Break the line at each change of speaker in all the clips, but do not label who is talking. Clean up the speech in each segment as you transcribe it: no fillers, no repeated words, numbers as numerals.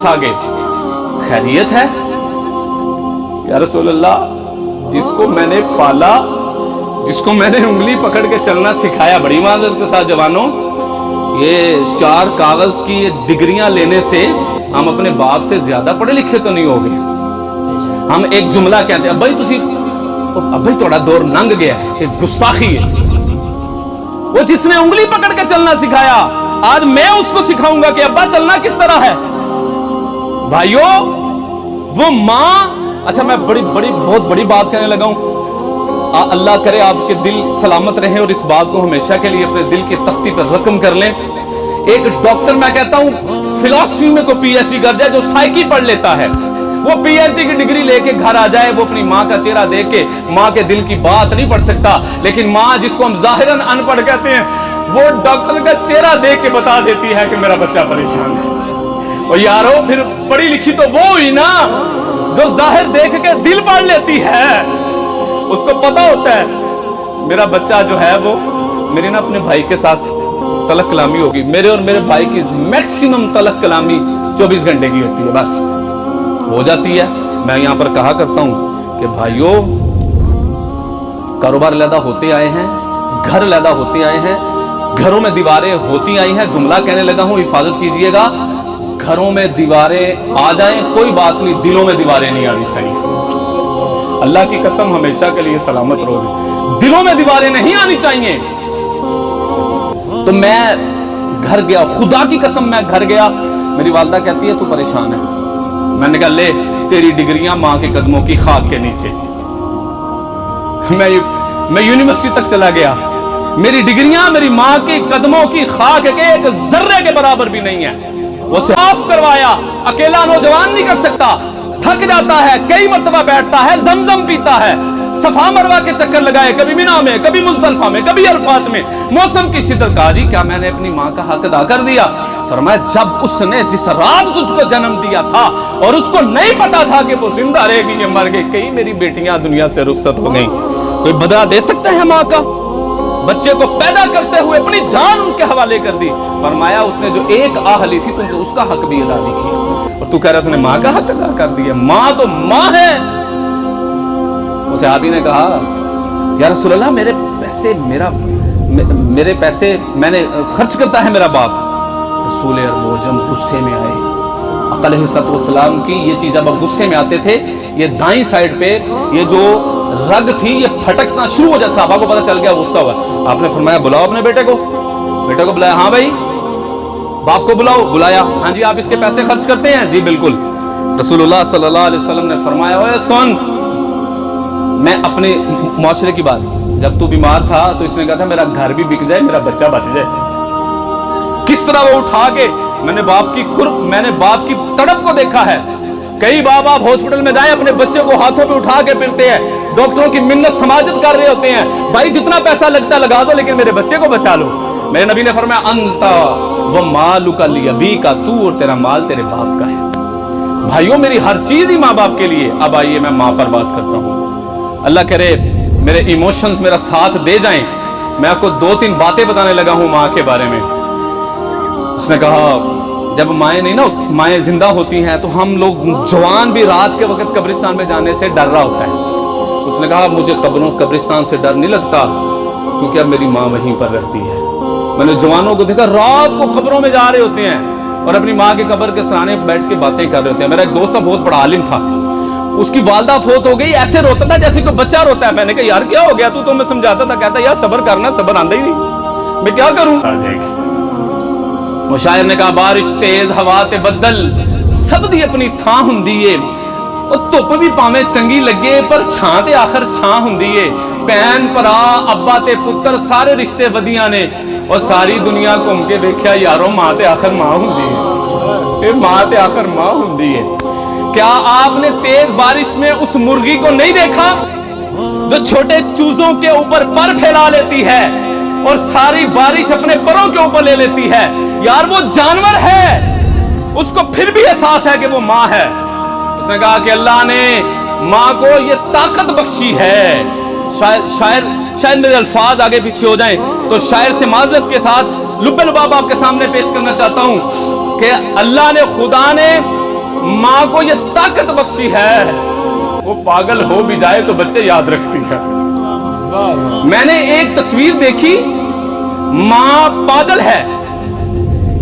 आगे खैरियत है या रसूल अल्लाह, जिसको मैंने पाला, जिसको मैंने उंगली पकड़ के चलना सिखाया, बड़ी माजरत के साथ जवानों, ये 4 कागज की डिग्रियां लेने से हम अपने बाप से ज्यादा पढ़े लिखे तो नहीं हो गए। हम एक जुमला कहते हैं भाई तुसी भाई थोड़ा दौर लंघ गया है, एक गुस्ताखी है। वो जिसने उंगली पकड़ के चलना सिखाया, आज मैं उसको सिखाऊंगा कि अब्बा चलना किस तरह है। भाइयों वो माँ, अच्छा मैं बहुत बड़ी बात कहने लगा हूं, अल्लाह करे आपके दिल सलामत रहे और इस बात को हमेशा के लिए अपने दिल की तख्ती पर रकम कर लें। एक डॉक्टर, मैं कहता हूं फिलॉसफी में कोई पीएचडी कर जाए, जो साइकी पढ़ लेता है, वो पीएचडी की डिग्री लेके घर आ जाए, वो अपनी माँ का चेहरा देख के माँ के दिल की बात नहीं पढ़ सकता, लेकिन माँ जिसको हम जाहिरन अनपढ़ कहते हैं, वो डॉक्टर का चेहरा देख के बता देती है कि मेरा बच्चा परेशान है। और यारो फिर पढ़ी लिखी तो वो हुई ना जो जाहिर देख के दिल पढ़ लेती है। उसको पता होता है मेरा बच्चा जो है वो, मेरी ना अपने भाई के साथ तलक कलामी होगी, मेरे और मेरे भाई की मैक्सिमम तलक कलामी 24 घंटे की होती है, बस हो जाती है। मैं यहाँ पर कहा करता हूँ कि भाइयों, कारोबार लैदा होते आए हैं, घर लैदा होते आए हैं, घरों में दीवारें होती आई हैं। जुमला कहने लगा हूँ, हिफाजत कीजिएगा। घरों में दीवारें आ जाएं कोई बात नहीं, दिलों में दीवारें नहीं आनी चाहिए। अल्लाह की कसम हमेशा के लिए सलामत रहोगे, दिलों में दीवारें नहीं आनी चाहिए। तो मैं घर गया, खुदा की कसम मैं घर गया, मेरी वालदा कहती है तू परेशान है। मैंने कहा ले तेरी डिग्रियां माँ के कदमों की खाक के नीचे। मैं यूनिवर्सिटी तक चला गया, मेरी डिग्रियां मेरी माँ के कदमों की खाक के एक जर्रे के बराबर भी नहीं है। वो साफ करवाया, अकेला नौजवान नहीं कर सकता, थक जाता है, कई मरतबा बैठता है, जमजम पीता है, सफा मरवा के चक्कर लगाए, कभी मिना में, कभी मुजदलिफा में, कभी अरफात में, मौसम की शिद्दत का। जी क्या मैंने अपनी माँ का हक अदा कर दिया? फरमाया जब उसने जिस रात तुझको जन्म दिया था और उसको नहीं पता था कि वो जिंदा रहेगी, ये मर गई, कई मेरी बेटियां दुनिया से रुखसत हो गई। कोई बदला दे सकता है माँ का? बच्चे को पैदा करते हुए अपनी जान उनके हवाले कर दी। फरमाया उसने जो एक आह ली थी तुमने उसका हक भी अदा नहीं किया, और तू कह रहा तूने माँ का हक अदा कर दिया। माँ तो माँ है। उस सहाबी ने कहा या रसूल अल्लाह, मेरे पैसे मैंने खर्च करता है मेरा बाप। रसूल अरबोजम गुस्से में आए। अलैहिस्सलाम की ये चीज, अब गुस्से में आते थे, ये दाईं साइड पे ये जो रग थी ये फटकना शुरू हो जाए। साहबा को पता चल गया, गुस्सा हुआ। आपने फरमाया बुलाओ अपने बेटे को बुलाया। हाँ भाई, बाप को बुलाओ। बुलाया। हाँ जी, आप इसके पैसे खर्च करते हैं? जी बिल्कुल। रसूलुल्लाह सल्लल्लाहु अलैहि वसल्लम ने फरमाया ओए सुन, मैं अपने मुआशरे की बात, जब तू बीमार था तो इसने कहा था मेरा घर भी बिक जाए, मेरा बच्चा बच जाए। किस तरह वो उठा के, मैंने बाप की तड़प को देखा है। कई बाप आप हॉस्पिटल में जाएं, अपने बच्चे को हाथों पे उठा के फिरते हैं, डॉक्टरों की मिन्नत समाजत कर रहे होते हैं, भाई जितना पैसा लगता लगा दो लेकिन मेरे बच्चे को बचा लो। मेरे नबी ने फरमाया अंता व मालुका लिअबी का, तू और तेरा माल तेरे बाप का है। भाइयों मेरी हर चीज ही माँ बाप के लिए। अब आइए मैं माँ पर बात करता हूँ। अल्लाह करे मेरे इमोशंस मेरा साथ दे जाएं। मैं आपको 2-3 बातें बताने लगा हूँ माँ के बारे में। उसने कहा जब माएँ नहीं ना, माएँ जिंदा होती हैं तो हम लोग जवान भी रात के वक्त कब्रिस्तान में जाने से डर रहा होता है। उसने कहा मुझे कब्रिस्तान से डर नहीं लगता, क्योंकि अब मेरी माँ वहीं पर रहती है। मैंने जवानों को देखा रात को खबरों में जा रहे होते हैं और अपनी माँ के कब्र के सराहने बैठ के बातें कर रहे होते हैं। मेरा एक दोस्त था, बहुत बड़ा आलिम था, उसकी वालदा फोत हो गई, ऐसे रोता था जैसे कोई बच्चा रोता है। मैंने कहा यार क्या हो गया? तू तो मैं समझाता था, कहता यार सब्र करना, सब्र आंदा ही नहीं, मैं क्या करूं? आ जाएगी। वो शायर ने कहा बारिश तेज हवा ते बदल सब दी अपनी थां हुंदी है, और धुप भी भावें चंगी लगे पर छां ते आखिर छां हुंदी है। भैन भरा अब्बा ते पुत्र सारे रिश्ते वधिया ने, और सारी दुनिया घूम के देखा यारो मां ते आखिर मां हुंदी है, ये मां ते आखिर मां हुंदी है। क्या आपने तेज बारिश में उस मुर्गी को नहीं देखा जो छोटे चूजों के ऊपर पर फैला लेती है और सारी बारिश अपने परों के ऊपर ले लेती है? यार वो जानवर है, उसको फिर भी एहसास है कि वो माँ है। उसने कहा कि अल्लाह ने माँ को ये ताकत बख्शी है। शायद मेरे अल्फाज आगे पीछे हो जाएं तो शायर से माजरत के साथ लुब्बे लुबाब आपके सामने पेश करना चाहता हूं कि अल्लाह ने, खुदा ने माँ को ये ताकत बख्शी है, वो पागल हो भी जाए तो बच्चे याद रखती है। मैंने एक तस्वीर देखी, माँ पागल है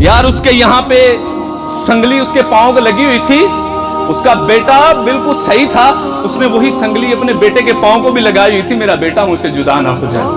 यार, उसके यहाँ पे संगली उसके पाँव को लगी हुई थी, उसका बेटा बिल्कुल सही था, उसने वही संगली अपने बेटे के पाँव को भी लगाई हुई थी, मेरा बेटा मुझसे जुदा ना हो जाए।